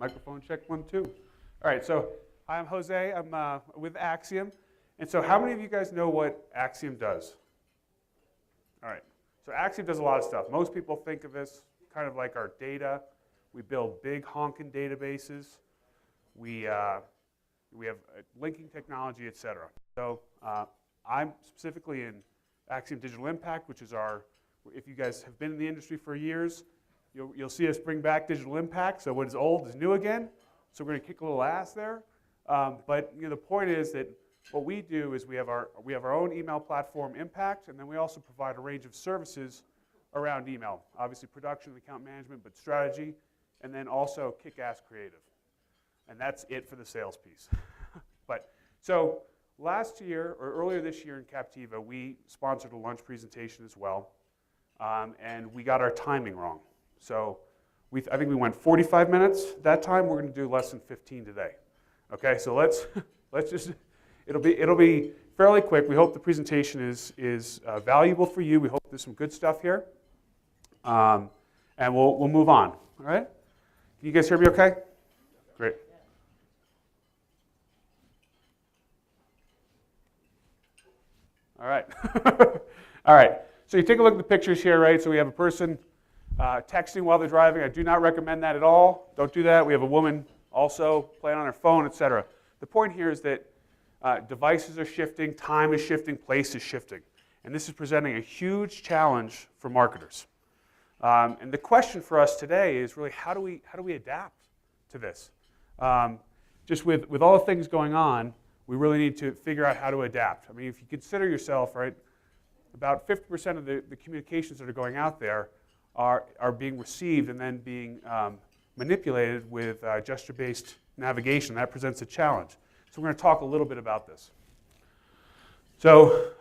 Microphone check 1, 2. All right, so I'm Jose. I'm with Acxiom. And so how many of you guys know what Acxiom does? All right, so Acxiom does a lot of stuff. Most people think of this kind of like our data. We build big honking databases. We have linking technology, et cetera. So I'm specifically in Acxiom Digital Impact, which is our, if you guys have been in the industry for years, you'll see us bring back digital impact. So what is old is new again. So we're going to kick a little ass there. But the point is that what we do is we have our own email platform, Impact, and then we also provide a range of services around email. Obviously production and account management, but strategy, and then also kick-ass creative. And that's it for the sales piece. So last year, or earlier this year in Captiva, we sponsored a lunch presentation as well. And we got our timing wrong. So I think we went 45 minutes that time. We're going to do less than 15 today. Okay, so let's just, it'll be fairly quick. We hope the presentation is valuable for you. We hope there's some good stuff here. And we'll move on, all right? Can you guys hear me okay? Great. All right. All right. So you take a look at the pictures here, right? So we have a person texting while they're driving. I do not recommend that at all. Don't do that. We have a woman also playing on her phone, et cetera. The point here is that devices are shifting, time is shifting, place is shifting. And this is presenting a huge challenge for marketers. And the question for us today is really how do we adapt to this? Just with all the things going on, we really need to figure out how to adapt. I mean, if you consider yourself, right, about 50% of the communications that are going out there are being received and then being manipulated with gesture-based navigation. That presents a challenge. So we're going to talk a little bit about this. So,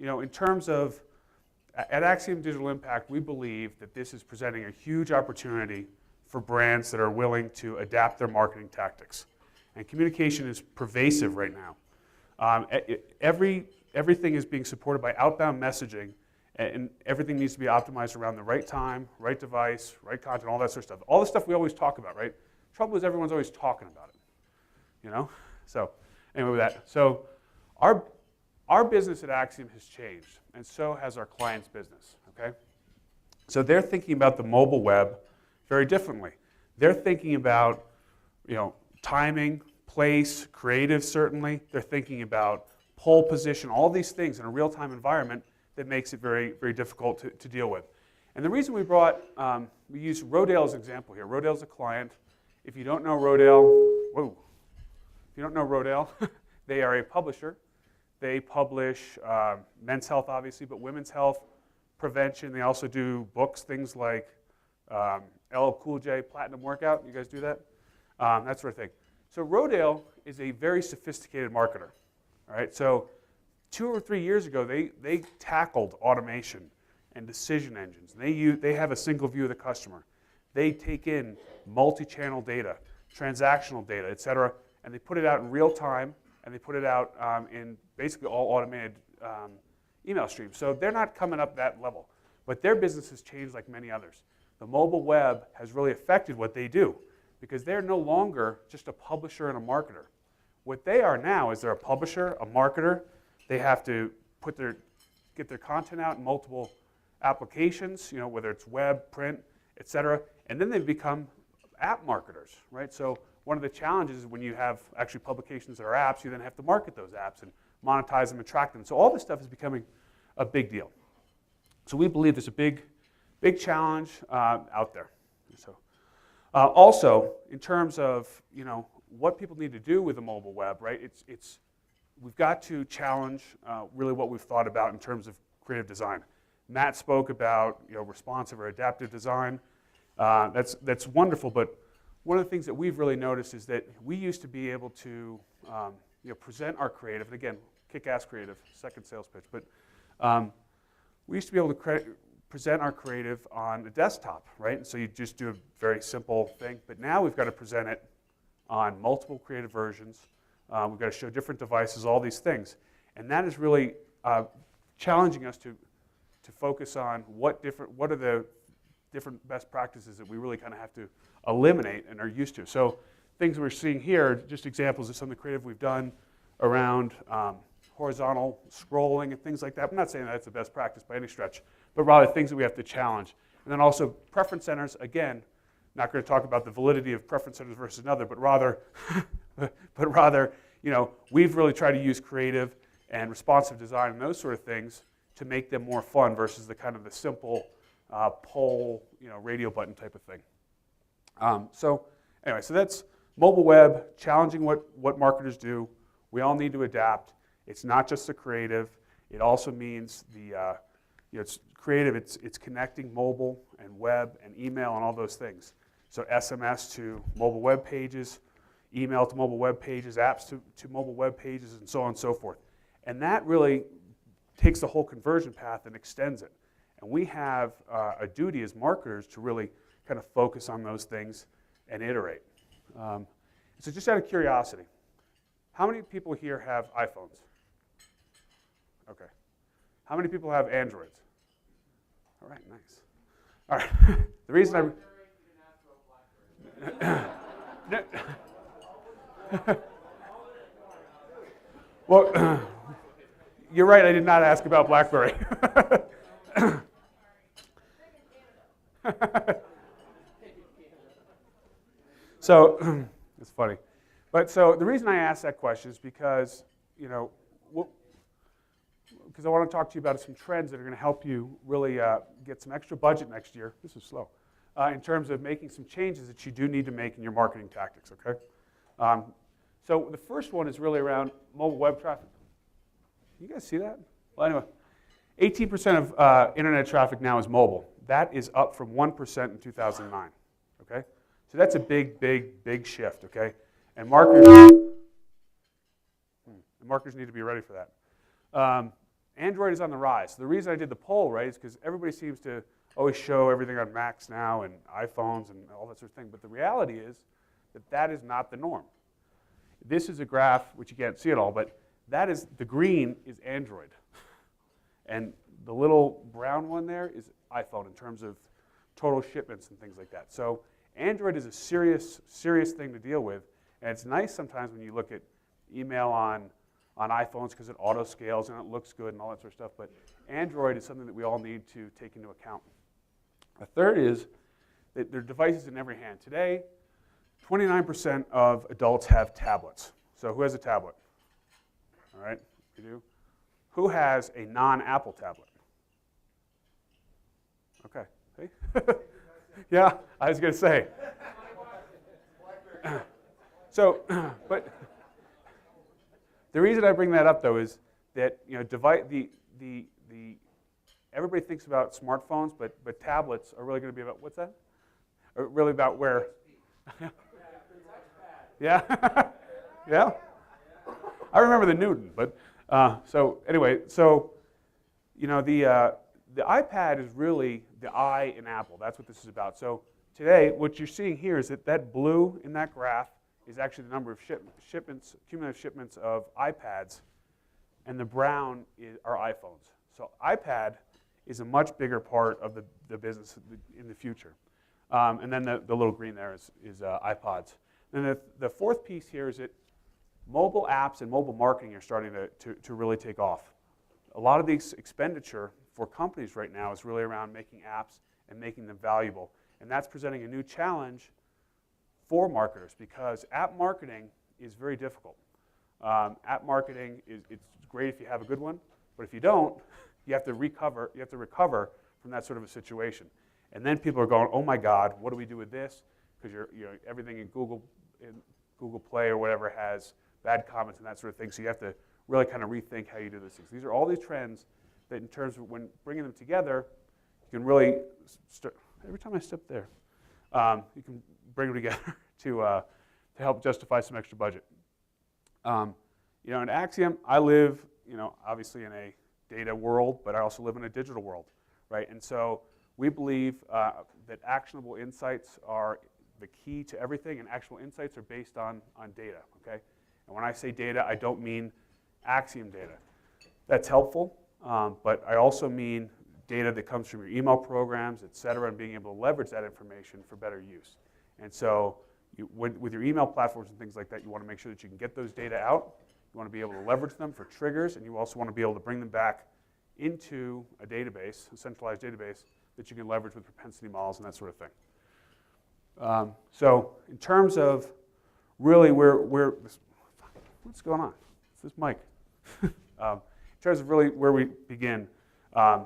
in terms of, at Acxiom Digital Impact, we believe that this is presenting a huge opportunity for brands that are willing to adapt their marketing tactics. And communication is pervasive right now. Everything is being supported by outbound messaging, and everything needs to be optimized around the right time, right device, right content, all that sort of stuff. All the stuff we always talk about, right? Trouble is everyone's always talking about it, So anyway, with that, so our business at Acxiom has changed, and so has our clients' business, okay? So they're thinking about the mobile web very differently. They're thinking about, timing, place, creative certainly. They're thinking about pole position, all these things in a real-time environment that makes it very, very difficult to deal with. And the reason we use Rodale as an example here. Rodale's a client. If you don't know Rodale, they are a publisher. They publish men's health, obviously, but women's health, prevention. They also do books, things like LL Cool J, Platinum Workout. You guys do that? That sort of thing. So Rodale is a very sophisticated marketer. All right, so 2 or 3 years ago, they tackled automation and decision engines. They have a single view of the customer. They take in multi-channel data, transactional data, et cetera, and they put it out in real time, and they put it out in basically all automated email streams. So they're not coming up that level, but their business has changed like many others. The mobile web has really affected what they do because they're no longer just a publisher and a marketer. What they are now is they're a publisher, a marketer. They have to get their content out in multiple applications, whether it's web, print, et cetera, and then they've become app marketers, right? So one of the challenges is when you have actually publications that are apps, you then have to market those apps and monetize them, attract them. So all this stuff is becoming a big deal. So we believe there's a big challenge out there. So also, in terms of what people need to do with the mobile web, right? We've got to challenge really what we've thought about in terms of creative design. Matt spoke about responsive or adaptive design. That's wonderful, but one of the things that we've really noticed is that we used to be able to present our creative, and again, kick-ass creative, second sales pitch, but we used to be able to present our creative on the desktop, right? And so you just do a very simple thing, but now we've got to present it on multiple creative versions. We've got to show different devices, all these things. And that is really challenging us to focus on what are the different best practices that we really kind of have to eliminate and are used to. So things we're seeing here, just examples of some of the creative we've done around horizontal scrolling and things like that. I'm not saying that's the best practice by any stretch, but rather things that we have to challenge. And then also preference centers, again, not going to talk about the validity of preference centers versus another, but rather, we've really tried to use creative and responsive design and those sort of things to make them more fun versus the kind of the simple poll, radio button type of thing. So that's mobile web, challenging what marketers do. We all need to adapt. It's not just the creative. It also means it's creative. It's connecting mobile and web and email and all those things. So SMS to mobile web pages, email to mobile web pages, apps to mobile web pages, and so on and so forth. And that really takes the whole conversion path and extends it. And we have a duty as marketers to really kind of focus on those things and iterate. So just out of curiosity, how many people here have iPhones? Okay. How many people have Androids? All right, nice. All right. The reason well, you're right, I did not ask about BlackBerry. So, it's funny. But so the reason I asked that question is because, because I want to talk to you about some trends that are going to help you really get some extra budget next year. This is slow. In terms of making some changes that you do need to make in your marketing tactics, okay? So the first one is really around mobile web traffic. You guys see that? Well, anyway, 18% of internet traffic now is mobile. That is up from 1% in 2009, okay? So that's a big, big, big shift, okay? And marketers need to be ready for that. Android is on the rise. The reason I did the poll, right, is because everybody seems to always show everything on Macs now and iPhones and all that sort of thing. But the reality is that that is not the norm. This is a graph, which you can't see at all, but that is, the green is Android. And the little brown one there is iPhone in terms of total shipments and things like that. So Android is a serious, serious thing to deal with. And it's nice sometimes when you look at email on iPhones because it auto scales and it looks good and all that sort of stuff. But Android is something that we all need to take into account. A third is that there are devices in every hand. Today, 29% of adults have tablets. So who has a tablet? All right, you do. Who has a non-Apple tablet? Okay. Hey. Yeah, I was going to say. So, but the reason I bring that up though is that everybody thinks about smartphones, but tablets are really going to be about what's that? Are really about where? Yeah, yeah. I remember the Newton, but so anyway, so the iPad is really the I in Apple. That's what this is about. So today, what you're seeing here is that blue in that graph is actually the number of cumulative shipments of iPads, and the brown are iPhones. So iPad is a much bigger part of the business in the future. And then the little green there is iPods. And the fourth piece here is that mobile apps and mobile marketing are starting to really take off. A lot of the expenditure for companies right now is really around making apps and making them valuable. And that's presenting a new challenge for marketers because app marketing is very difficult. App marketing it's great if you have a good one, but if you don't, you have to recover from that sort of a situation. And then people are going, oh my God, what do we do with this? Because everything in Google Play or whatever has bad comments and that sort of thing. So you have to really kind of rethink how you do these things. These are all these trends that in terms of when bringing them together, you can really start, every time I step there, you can bring them together to help justify some extra budget. In Acxiom, I live, obviously in a data world, but I also live in a digital world, right? And so we believe that actionable insights are the key to everything, and actionable insights are based on data, okay? And when I say data, I don't mean Acxiom data. That's helpful, but I also mean data that comes from your email programs, et cetera, and being able to leverage that information for better use. And so with your email platforms and things like that, you want to make sure that you can get those data out. You want to be able to leverage them for triggers, and you also want to be able to bring them back into a database, a centralized database, that you can leverage with propensity models and that sort of thing. So in terms of really what's going on? It's this mic. In terms of really where we begin, in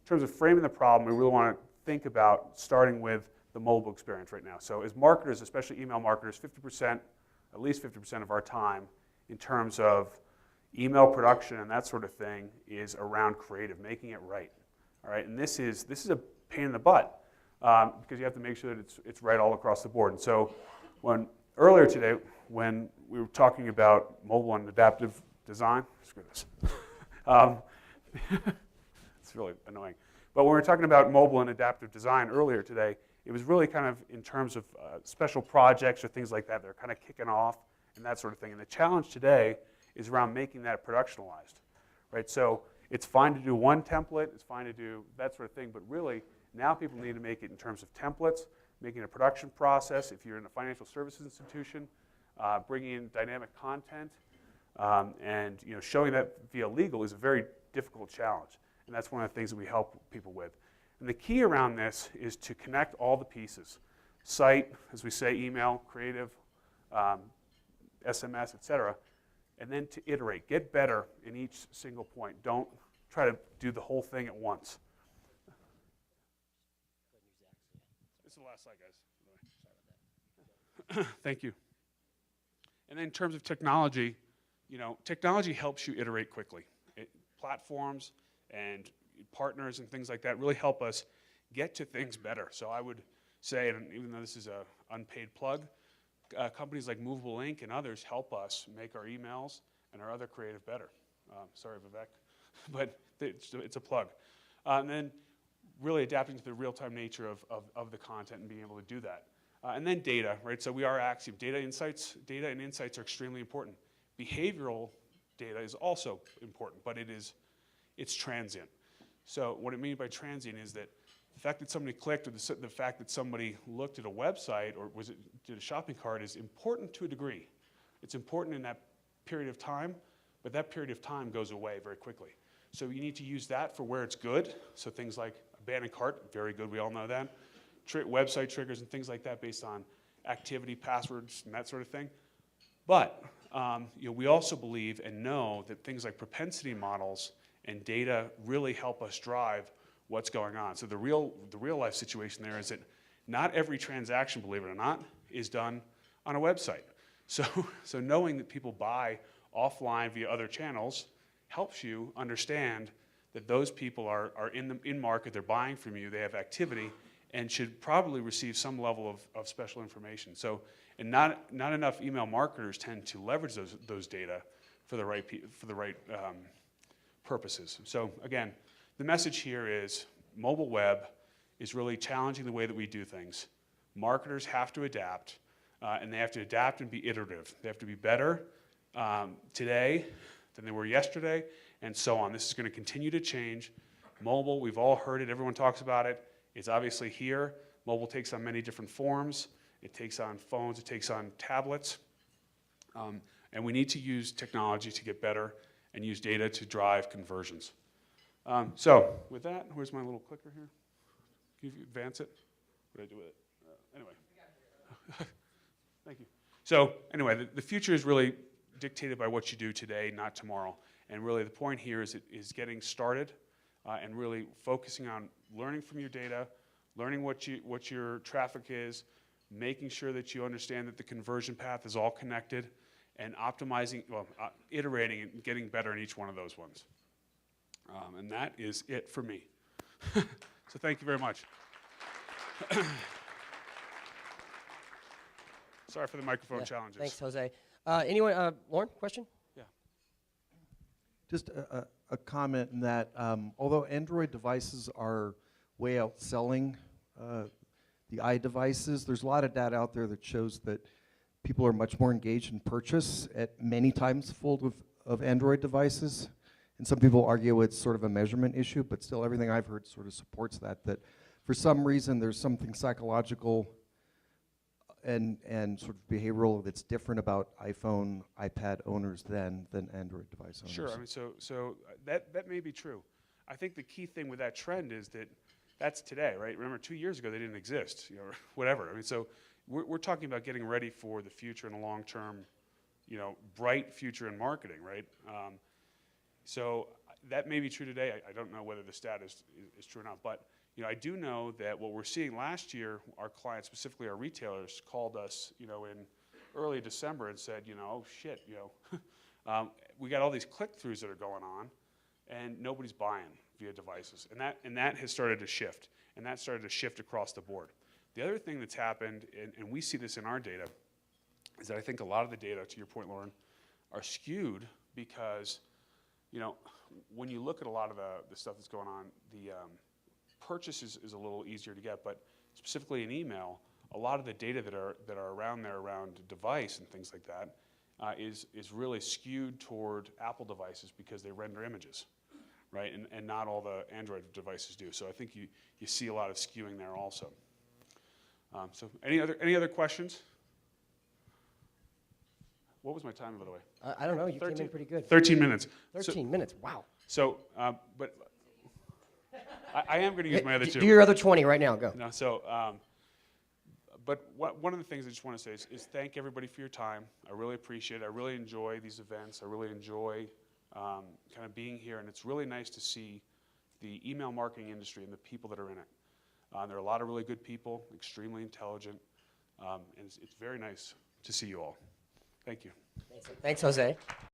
terms of framing the problem, we really want to think about starting with the mobile experience right now. So as marketers, especially email marketers, 50%, at least 50% of our time in terms of email production and that sort of thing is around creative, making it right. All right, and this is a pain in the butt because you have to make sure that it's right all across the board. And so earlier today, when we were talking about mobile and adaptive design, screw this. It's really annoying. But when we were talking about mobile and adaptive design earlier today, it was really kind of in terms of special projects or things like that. They're kind of kicking off and that sort of thing. And the challenge today is around making that productionalized, right? So it's fine to do one template, it's fine to do that sort of thing, but really now people need to make it in terms of templates, making a production process. If you're in a financial services institution, bringing in dynamic content, and showing that via legal is a very difficult challenge. And that's one of the things that we help people with. And the key around this is to connect all the pieces. Site, as we say, email, creative, SMS, et cetera, and then to iterate. Get better in each single point. Don't try to do the whole thing at once. This is the last slide, guys. Thank you. And then in terms of technology, technology helps you iterate quickly. Platforms and partners and things like that really help us get to things better. So I would say, and even though this is an unpaid plug, companies like Movable Ink and others help us make our emails and our other creative better. Sorry, Vivek, but it's a plug. And then really adapting to the real-time nature of the content and being able to do that. And then data, right? So we are Acxiom. Data and insights are extremely important. Behavioral data is also important, but it's transient. So what I mean by transient is that the fact that somebody clicked or the fact that somebody looked at a website or did a shopping cart is important to a degree. It's important in that period of time, but that period of time goes away very quickly. So you need to use that for where it's good. So things like abandoned cart, very good, we all know that. Website triggers and things like that based on activity, passwords, and that sort of thing. But we also believe and know that things like propensity models and data really help us drive what's going on. So the real life situation there is that not every transaction, believe it or not, is done on a website. So knowing that people buy offline via other channels helps you understand that those people are in market, they're buying from you, they have activity, and should probably receive some level of special information. So, and not enough email marketers tend to leverage those data for the right purposes. So again, the message here is mobile web is really challenging the way that we do things. Marketers have to adapt, and they have to adapt and be iterative. They have to be better today than they were yesterday, and so on. This is going to continue to change. Mobile, we've all heard it, everyone talks about it. It's obviously here. Mobile takes on many different forms. It takes on phones, it takes on tablets. And we need to use technology to get better and use data to drive conversions. So with that, where's my little clicker here? Can you advance it? What did I do with it? Anyway. Thank you. So anyway, the future is really dictated by what you do today, not tomorrow. And really the point here is getting started and really focusing on learning from your data, learning what your traffic is, making sure that you understand that the conversion path is all connected, and optimizing, iterating and getting better in each one of those ones. And that is it for me. So thank you very much. Sorry for the microphone challenges. Thanks, Jose. Anyone, Lauren, question? Yeah. Just a comment in that although Android devices are way outselling the iDevices, there's a lot of data out there that shows that people are much more engaged in purchase at many times fold of Android devices. And some people argue it's sort of a measurement issue, but still everything I've heard sort of supports that for some reason there's something psychological and sort of behavioral that's different about iPhone, iPad owners than Android device owners? Sure. I mean, so that may be true. I think the key thing with that trend is that that's today, right? Remember, 2 years ago they didn't exist, or whatever. I mean, so we're talking about getting ready for the future and a long-term, bright future in marketing, right? So that may be true today. I don't know whether the stat is true or not, but I do know that what we're seeing last year, our clients, specifically our retailers, called us, in early December and said, oh shit, we got all these click-throughs that are going on, and nobody's buying via devices, and that has started to shift, and that started to shift across the board. The other thing that's happened, and we see this in our data, is that I think a lot of the data, to your point, Lauren, are skewed because, when you look at a lot of the stuff that's going on, the purchase is a little easier to get, but specifically in email, a lot of the data that are around there around device and things like that is really skewed toward Apple devices because they render images, right? And not all the Android devices do. So I think you see a lot of skewing there also. So any other questions? What was my time, by the way? I don't know. You came in pretty good. 13 minutes. 13 minutes. Wow. So, but I am going to use my other two. Do your other 20 right now. Go. No, so, but one of the things I just want to say is thank everybody for your time. I really appreciate it. I really enjoy these events. I really enjoy kind of being here, and it's really nice to see the email marketing industry and the people that are in it. There are a lot of really good people, extremely intelligent, and it's very nice to see you all. Thank you. Thanks, Jose.